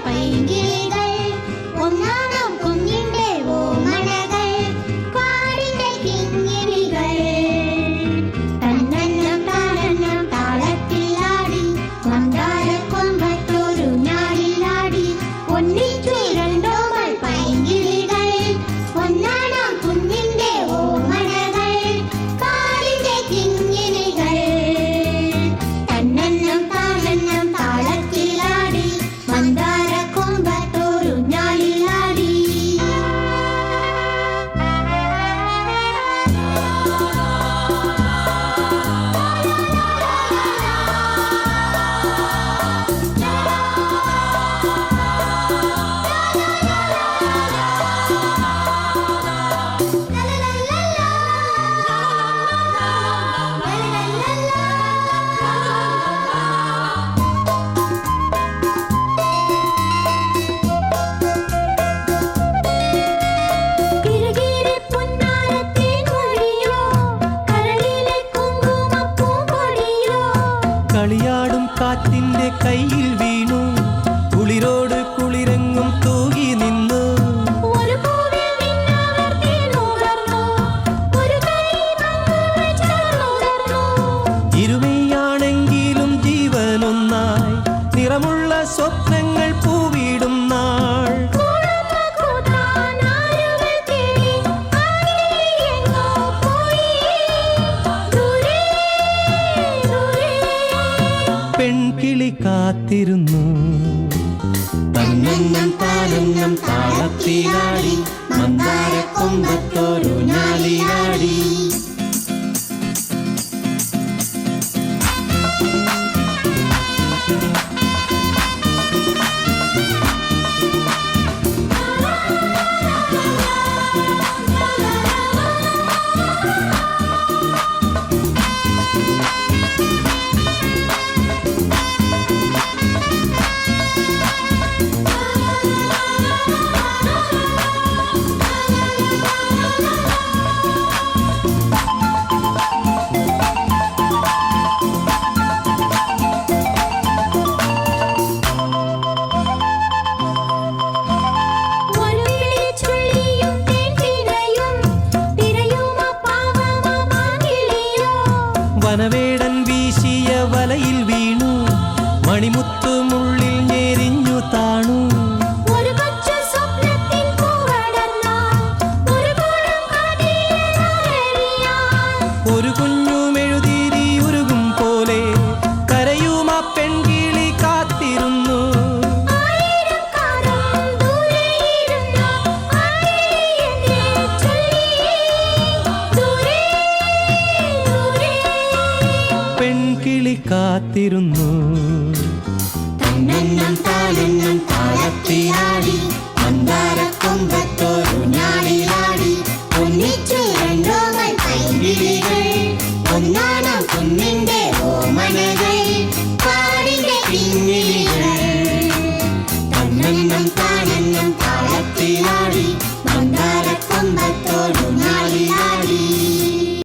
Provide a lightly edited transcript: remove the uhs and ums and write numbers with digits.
പൈങ്കിളികൾ ഒന്നാം കുഞ്ഞിന്റെ ഓമനകൾ കാടിന്റെ കിങ്ങിണികൾ തന്നന്നം താനന്നം താളത്തിലാടി മന്ദാരക്കൊമ്പത്തൊരു ഞാലിലാടി ഒന്നിച്ചു രണ്ടോമൽ പൈങ്കിളികൾ ഒന്നാം കുഞ്ഞിന്റെ ഓമനകൾ കാടിന്റെ കിങ്ങിണികൾ തന്നന്നം താനന്നം താളത്തിലാടി മന്ദാരക്കൊമ്പത്തൊരു ഞാലിലാടി. കിറുകിറെ പൊന്നാരത്തേൻ മൊഴിയോ കരളിലെ കുങ്കുമപ്പൂമ്പൊടിയോ കളിയാടും കാറ്റിന്റെ കയ്യിൽ വീണു കുളിരോട് കുളിരെങ്ങും തൂകി നിന്നു ഒരു പൂവിൽ നിന്നവർ തേനുകർന്നു ഒരു കൈ പങ്കുവെ ചേർന്നുകർന്നു ഇരുമയാണെങ്കിലും ജീവനൊന്നായി നിറമുള്ള സ്വപ്നങ്ങൾ പൂവിടും നാൾ കൂടമ്മ കൂട്ടാൻ ആരുകൾ തേടി ആടിയെങ്ങോ പോയി ദൂരെ ദൂരെ പെൺകിളി കാത്തിരുന്നു തന്നന്നം താനന്നം താളത്തിലാടി മന്ദാരക്കൊമ്പത്തൊരു ഞാലിലാടി. ഒരു വിളി ചൊല്ലിയും തേൻതിരയും തിരയുമ പാവമ മാങ്കിളിയോ വനവേടൻ വീശിയ വലയിൽ വീണു മണിമുത്തുമുള്ളിൽ ഞെരിഞ്ഞു താണു ഒരു കൊച്ചു സ്വപ്നത്തിൻ പൂവടർന്നാൽ ഒരു കൂടം കാട്ടിലെറിയാൻ ഒരു കുഞ്ഞുമെഴുതിരി ഉരുകും പോലെ കരയുമ പെൺകിളി കാത്തിരുന്നു ആയിരം കാലം ദൂരെയിരുന്ന ആടിയെന്നെ ചൊല്ലി ദൂരെ ദൂരെ പെൺകിളി കാത്തിരുന്നു തന്നന്നം താനന്നം താളത്തിലാടി മന്ദാരക്കൊമ്പത്തൊരു ഞാലിലാടി ഒന്നിച്ചു രണ്ടോമൽ പൈങ്കിളികൾ ഒന്നാം കുഞ്ഞിന്റെ ഓമനകൾ കാടിന്റെ കിങ്ങിണികൾ തന്നന്നം താനന്നം താളത്തിലാടി മന്ദാരക്കൊമ്പത്തൊരു ഞാലിലാടി.